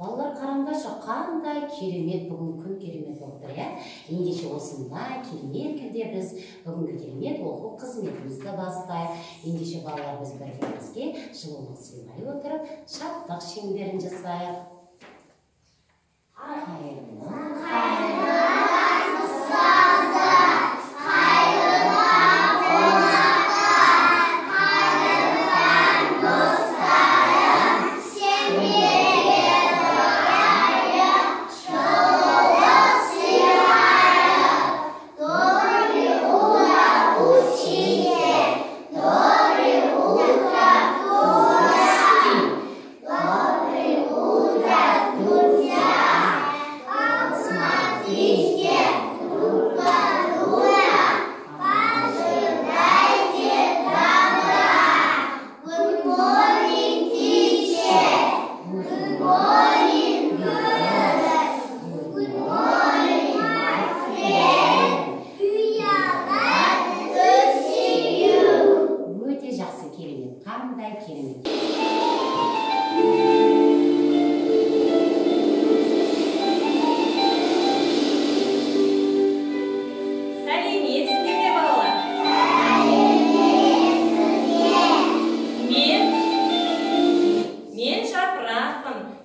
Балалар қараңдаршы, қандай керемет, бүгін күн керемет болып тұр, ендеше осындай керемет күнде біз бүгінгі керемет оқу қызметімізді бастайық. Ендеше балалар, біз бір-бірімізге жылулық сыйлай отырып, шаттық шеңберін жасайық.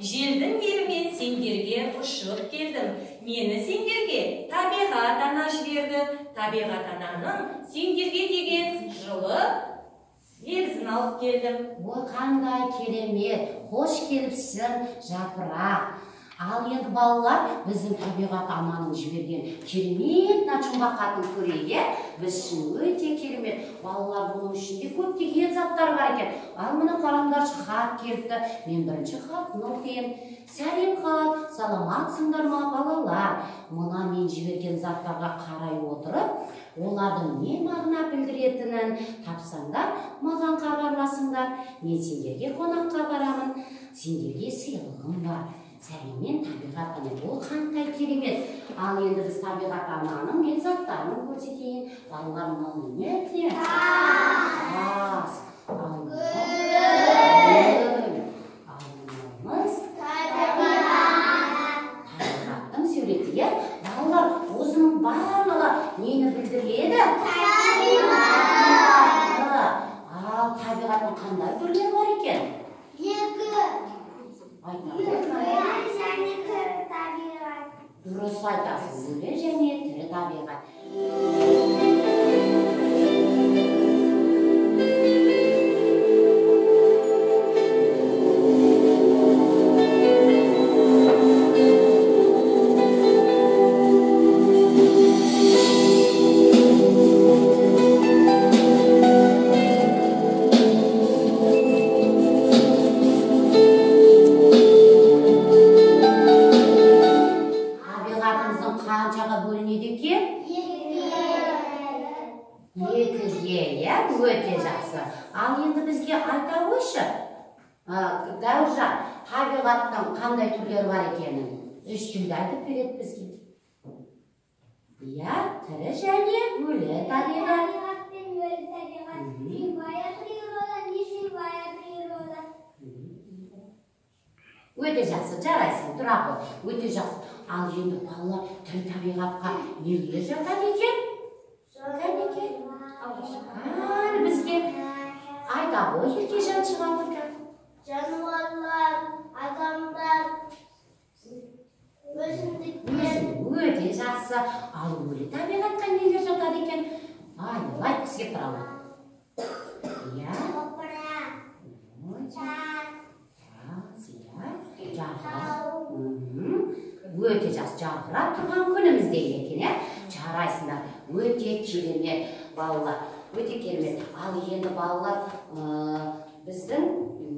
Желдің елімен сендерге ұшып келдім. Мені сендерге табиғат ана жіберді. Табиғат ананың сендерге деген жылы лебізін алып келдім. Ой, қандай керемет, қош келіпсің, жапырақ. Ал енді балалар, біздің табиғат ананың жіберген керемет жұмбақ атын көрейік. Біз үшін өте керемет. Балалар, бұның ішінде көптеген заттар бар екен. Ал мына қараңдаршы, хат келіпті. Мен бірінші хатын оқиын. Сәлем хат, саламатсыңдар ма балалар? Мына мен жіберген заттарға қарай отырып, олардың не мағына білдіретінін тапсаңдар, маған хабарласыңдар. Мен сендерге қонаққа барамын. Сендерге сыйлығым бар. Сәлеммен табиғат ана, ол қандай керемет. Ал енді біз табиғат ананың мен заттарын көрсетейін. Балалар, мынау не екен? Тас. Алымыз табиғаттың суреті. Балалар, осының барлығы нені білдіреді? Ал табиғаттың қандай түрлері бар екен? Дұрыс айтасың, өлі және тірі табиғат. Қаншаға бөлінеді екен? Екіге, өте жақсы. Ал енді бізге айта қойшы, Дәуіржан, табиғаттың қандай түрлері бар екенін үш тілде айтып береді бізге. Тірі және өлі табиғат. Өте жақсы, жарайсың, тұра қой. Өте жақсы. Ал енді балалар тірі табиғатқа нелер жатады екен? Бізге айта ғой, Еркежан шығады. Жануарлар, адамдар, өсімдіктер. Өте жақсы. Ал өлі табиғатқа нелер жатады екен? Айналай, бізге тұралар. Өте жақсы, жарқырап тұрған күнімізде екен, жарайсыңдар. Өте керемет балалар, өте керемет. Ал енді балалар, біздің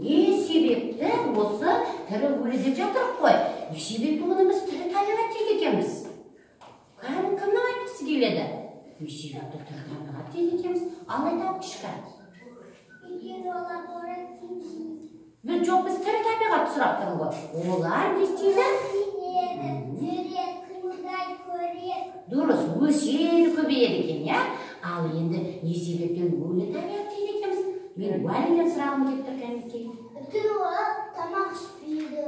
не себепті осы тірі өлі деп жатырық қой? Не себепті оны біз тірі табиғат дейді екенбіз? Кімнің айтқысы келеді? Не себепті тірі табиғат дейді екенбіз? Ал айталық кішкі. Жоқ, біз тірі табиғат сұрап тұрмыз ғой. Олар не істейді? Дұрыс, өседі, көбейеді екен, Ал енді не себептен өлі табиғат дейді екенбіз? Мен уәліңнен сұрағым келіп тұр, кәмекей. Тамақ ішпейді,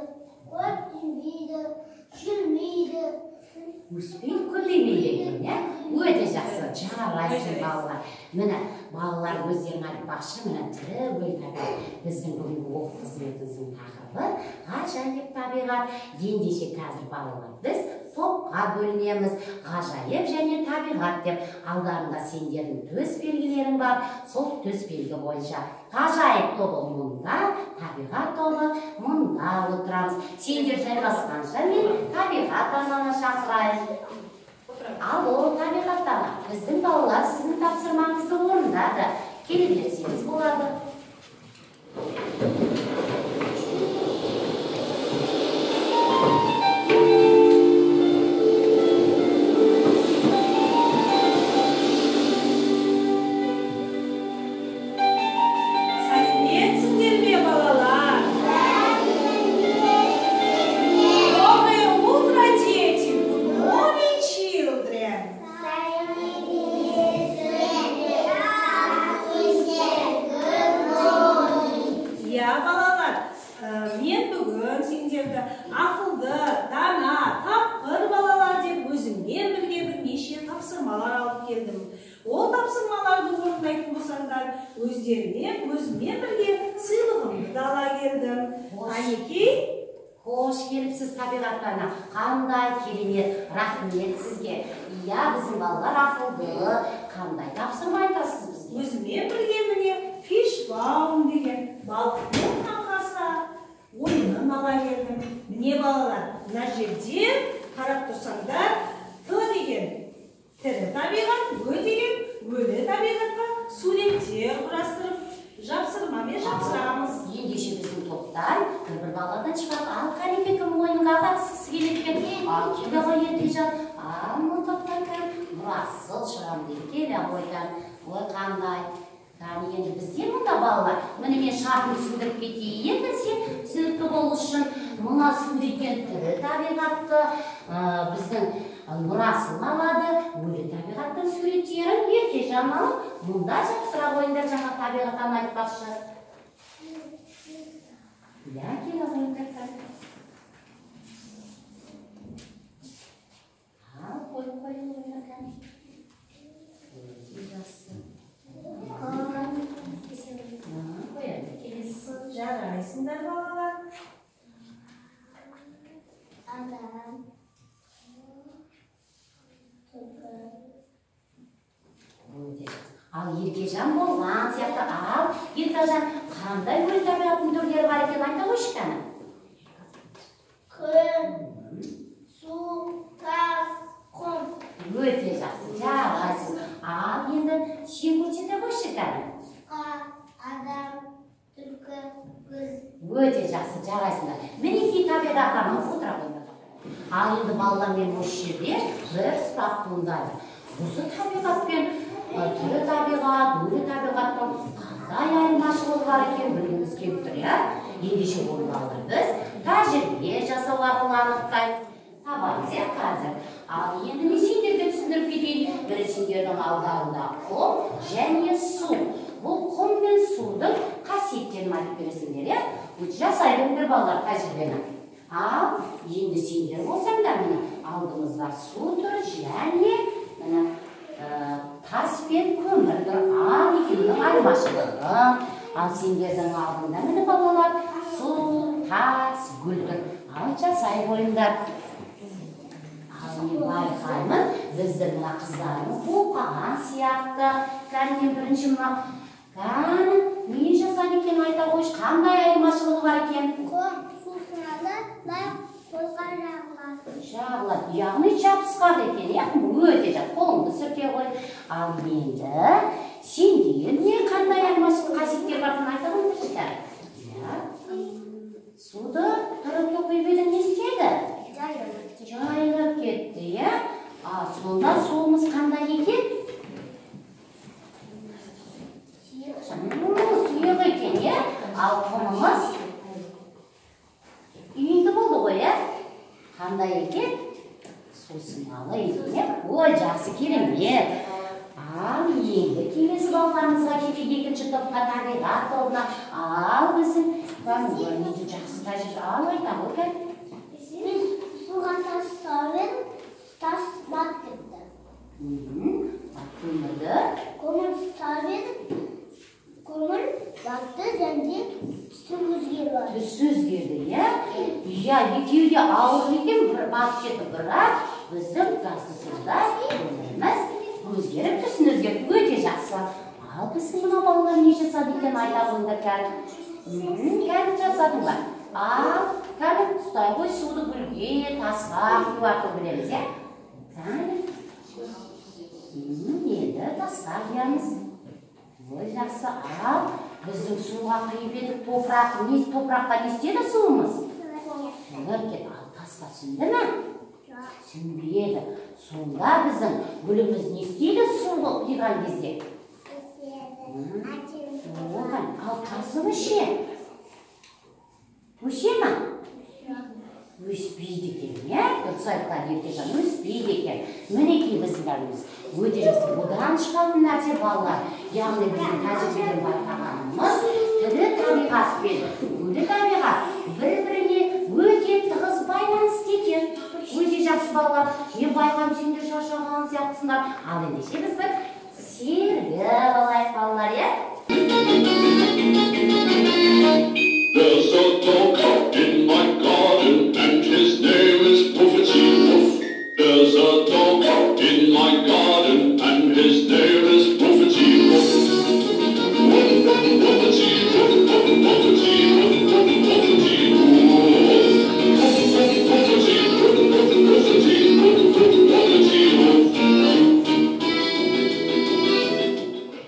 өспей көбеймейді екен, иә? Өте жақсы, жарайсың балалар. Міне, балалар өздерің айтпақшы, міне тірі гүл табиғат. Біздің бүгінгі оқу қызметіміздің тақырыбы ғажайып табиғат. Ендеше қазір балалар біз топқа бөлінеміз, ғажайып және табиғат деп. Алдарында сендердің төс белгілерің бар, сол төс белгі бойынша ғажайып тобы мұнда, табиғат тобы мұнда отырамыз. Сендер жайғасқанша мен табиғат ананы шақырайын. Алло, табиғат ана, біздің балалар сіздің тапсырмаңызды орындады. Келе берсеңіз болады. Ол тапсырмаларды орындайтын болсаңдар, өздеріне көзімен бірге сыйлығымды да ала келдім. Анекей, Қош келіпсіз табиғат ана. Қандай керемет, рахмет сізге. Иә, біздің балалар ақылды. Қандай тапсырма айтасыз бізге? өзімен бірге міне фишбаум деген балықтың қаңқасы ойынын ала келдім. Міне балалар, мына жерде қарап тұрсаңдар, Т деген тірі табиғат, Ö деген өлі табиғатқа суреттер құрастырып, жапсырмамен жапсырамыз. Ендеше біздің топтан бір баладан шығады. Ал Канеке кім ойынға қатысқысы келеді екен? Ал келе ғой Еркежан. Бұл топтан кім? Мұрасыл шығам дейді. Келе ойдан. Ой қандай. Енді бізде мұнда балалар. Міне мен шартын түсіндіріп кетейін. Сен түсінікті болу үшін мына суреттен тірі табиғатты біздің Мұрасыл алады. Өлі табиғаттың суреттерін Еркежан алып, мұнда жапсыра қойыңдар, жаңа табиғаттан айтпақшы. Ya, kira mereka. Koy mereka. Жарайсыңдар балалар. Ал Еркежан болған сияқты. Ал Еркежан қандай өлі табиғаттың түрлері бар екен айта қойшы кәні? Күн, су, тас, құм. Өте жақсы, жарайсың. Ал енді сен көрсете қойшы кәні? Құсқа, адам, түлкі, күз. Өте жақсы, жарайсыңдар. Мінекей табиғаттан отыра қойыңдар. Ал енді балалар мен осы жерде бір сұрақ туындайды. Осы табиғатпен тірі табиғат, өлі табиғаттың қандай айырмашылығы бар екен білгіміз келіп тұр, иә? Ендеше оны балалар біз тәжірибе жасау арқылы анықтаймыз. Сабаймыз, иә, қазір. Ал енді мен сендерге түсіндіріп кетейін. Бірі сендердің алдарында құм және су. Бұл құм мен судың қасиеттерін айтып бересіңдер, иә? Жасай беріңдер балалар тәжірибені. Ал енді сендер болсаңдар, міне алдымызда су тұр және міне тас пен көмірдің екеуінің айырмашылығы. Ал сендердің алдында міне балалар су, тас, гүл тұр. Ал жасай қойыңдар. Ал мен байқаймын, біздің мына қыздарымыз оқыған сияқты. Кәне бірінші мына не жасады екен айта қойшы, қандай айырмашылығы бар екен? Құм, су сынады, лай қолға жағылады. Жағылады, яғни жабысқақ екен, өте жақ, қолыңды сүрте қой. Ал енді сендер қандай айырмашылық қасиеттер барын айта қойыңдаршы. Суды түріп көбейді не істеді? Жайылып кетті, иә? Сонда суымыз қандай екен? Сұйық екен, иә? Ал құмымыз үйінді болды ғой, иә? Қандай екен? Сусыналы екен, иә? Ой, жақсы, керемет. Ал енді келесі балаларымызға келейік екінші топқа табиғат тобына. Ал біздің не жақсы тәжірибе. Ал айта ғой. Мен суға тас салып, тас өзгерді, иә, екеуі де ауыр екен, бір батып кетті, бірақ біздің газды суда өміріміз өзгеріп, түсін өзгеріп, өте жақсы. Ал біздің мына балалар не жасады екен айтамында кәдім? Кәдім жасады ба? Ал кәдім ұстай ғой суды гүлге, тасқа құйып артып білеміз, енді тасқа құямыз. Ой, жақсы. Ал біздің суға құйып едік, топыраққа не істеді суымыз? Сөніп кетті. Ал тасқа сүнді ме? Сүнбеді. Сонда біздің гүліміз не істейді суға құйған кезде? Ал тасымыз ше? Өше ма? Өспейді екен, дұрыс айтқан Еркежан, өспейді екен. Мінекей біздің бәріміз өте жақсы. Бұдан шығатын нәрсе балалар, яғни біздің тәжірибеден байқағанымыз тірі табиғат пен өлі табиғат бір-біріне өте тығыз байланысты екен. Өте жақсы балалар, мен байқам сендер шаршаған сияқтысыңдар. Ал ендеше біздің сергі болайық балалар, There's a dog out in my garden and his name is Puffety Woof. There's a dog out in my garden and his name is Puffety Woof. Puffety Woof, Puffety Woof, Puffety Woof, Puffety Woof.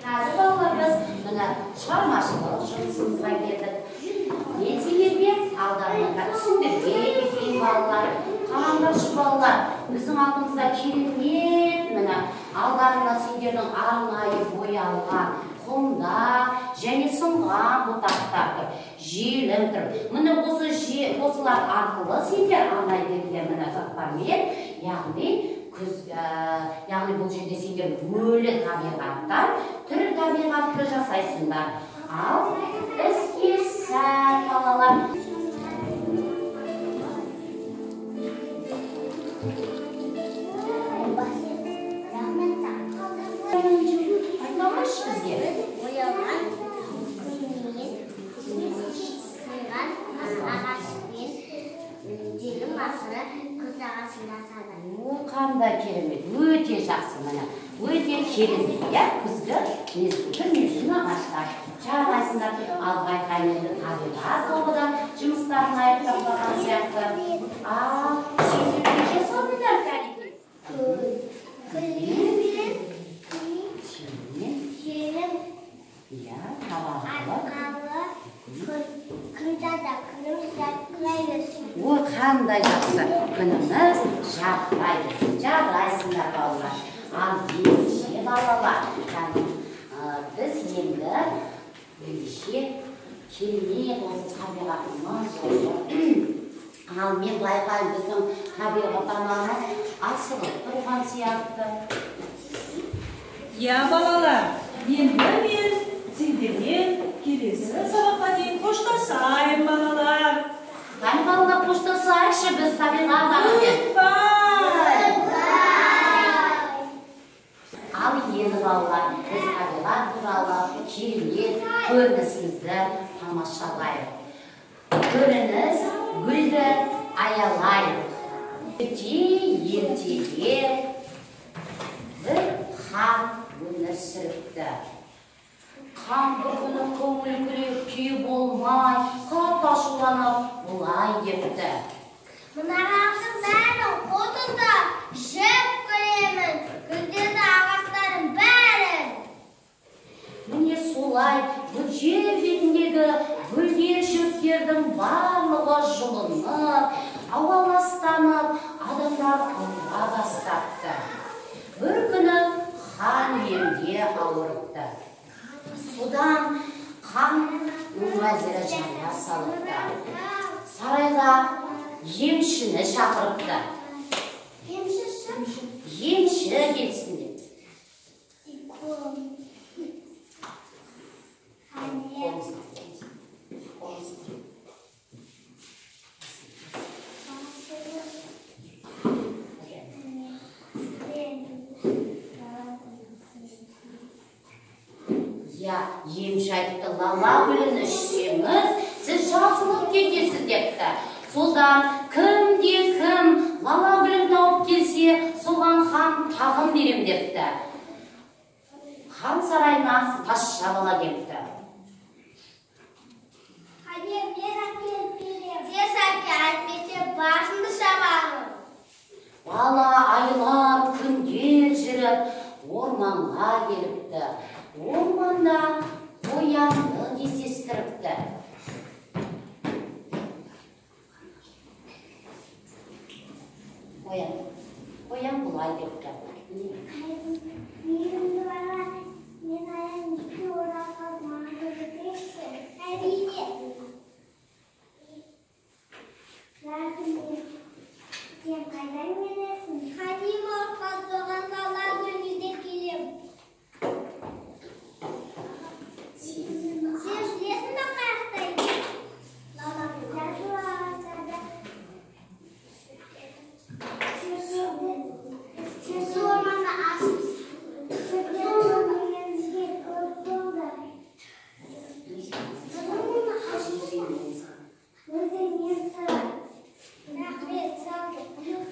Қазір балаларымыз мына шығармашылық жұмысымызға келдік. Мен сендерге алдарыңызда түсіндірге кеткен балалар, қараңдаршы балалар, біздің алдымызда керемет мына алдарында сендердің арнайы боялған құмдар және сынған бұтақтар тұр, желім тұр. Міне осылар арқылы сендер арнайы берілген мына заттармен, яғни бұл жерде сендер өлі табиғаттан түр табиғатты жасайсыңдар. Ал іске сәт балалар. Айтамашы бізге. Боялған күнмен, сынған ағашпен, желім асыры күз ағашында сады. Қандай керемет, өте жақсы міне. Өте керемет, күзгі мезгілдің ағаштар. Жағайсыңдар, ал байқайменді табиғат тобы да жұмыстарын аяқтап сияқты. Ал сендер не жасадыңдар кәдімгі? Желім табағылы. Күн жада, күніміз жарқырай берсін. Ой, қандай жақсы, күніміз жарқырай берсін. Жағайсыңдар балалар. Ал ендеше балалар, біз енді ендеше керемет осы табиғатымыз жолы. Ал мен байқаймын біздің табиғат анамыз асығып тұрған сияқты. Иә балалар, енді мен сендермен келесі сабаққа дейін қоштасайын балалар. Қане балалар, қоштасайықшы біз табиғат анамыз. Ал енді балалар, біз табиғат туралы керемет көрінісімізді тамашалайық. Көрініс гүлді аялайық. Ертеге бір хан өмір сүріпті. Хан бір күні көңіл күрек күй болмай, қатты ашуланып бұлай депті. Мынағасын бәрін қотында жеп көремін, гүлдерді ағаштарын бәрін. Міне солай бұл жер бетіндегі гүлдер шөптердің барлығы жұлынып, ауа ластанып, адамдар ауыра бастапты. Бір күні хан емде ауырыпты. Содан хан уәзірі жайға салыпты. Сарайға емшіні шақырыпты. Емші келсін деп. Емші айтыпты, лала гүлін ішсеңіз, сіз жазылып кетесіз депті. Содан кім лала гүлін тауып келсе, соған хан тағын берем депті. Хан сарайына тазша бала келіпті. Бала айлар күндер жүріп орманға келіпті. Орманда қоянды кездестіріпті. Қоян бұлай депті.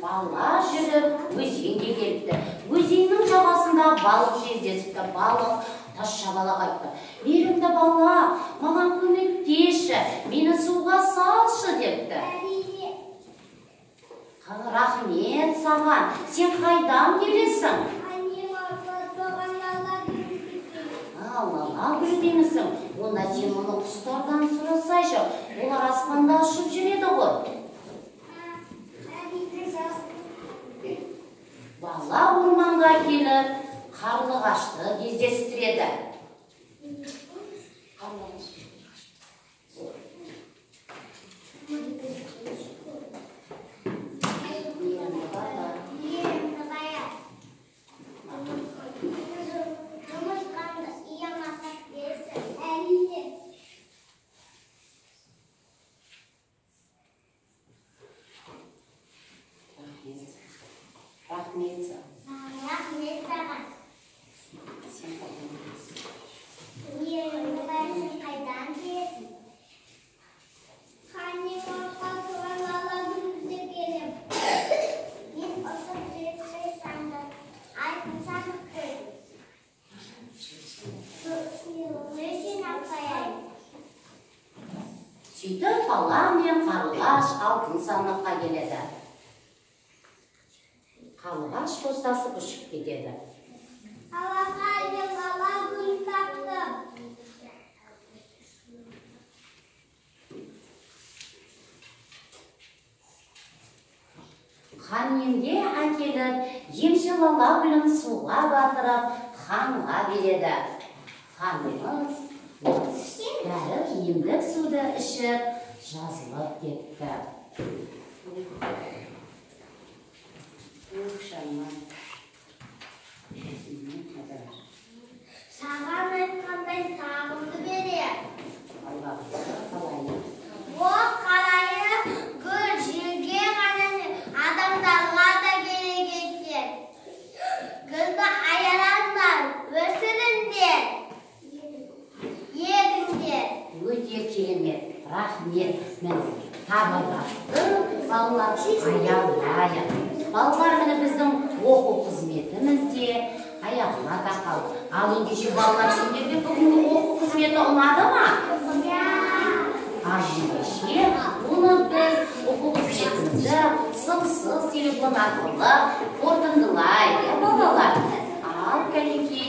Бала жүріп өзенге келіпті. Өзеннің жағасында балық кездесіпті. Балық тазша балаға айтты: "Мейірімді бала, маған көмектесші, мені суға салшы" депті. "Рахмет саған, сен қайдан келесің?" "Лала гүлі деймісің? Онда сен оны құстардан сұрасайшы, олар аспанда ұшып жүреді ғой." Бала орманға келіп, қарлығашты кездестіреді. Рахмет саған. Қайдан келесің? Мен осы жүрекші санды айтын санып Сөйтіп бала мен қарлығаш алтын сандыққа келеді. Қарлығаш қостасып ұшып кетеді. Хан емге әкеліп, емші лала гүлін суға батырып, ханға береді. Ханымыз бәрі емдік суды ішіп, жазылып кетті. Саған айтқандай сағымды берем. Қалайы гүл жерге ғана адамдарға да керек екен. Гүлді аялаңдар, өсіріңдер, егіңдер. Өте керемет, рахмет. Мен табиғатты балалар аялайық. Балалар міне біздің оқу қызметімізде аяғына тақалды. Ал ендеше балалар, сендерге бүгінгі оқу қызметі ұнады ма? Ендеше оны біз оқу қызметімізді сымсыз телефон арқылы қорытындылайды, балалар. Ал кәлекей.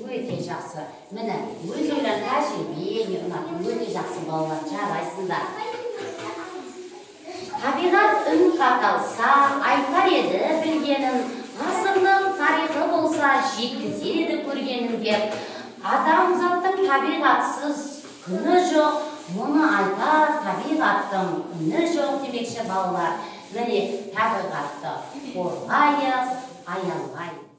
Өте жақсы. Міне, өз ойлар тәжірибе, өте жақсы балалар, жарайсыңдар. Табиғат үн қаталса, айтар еді білгенін, ғасырдың тарихы болса, жеткізер еді көргенін деп. Адамзаттың табиғатсыз күні жоқ, мұны айтар табиғаттың үні жоқ демекші балалар. Міне, табиғатты қорғайық, аялайық.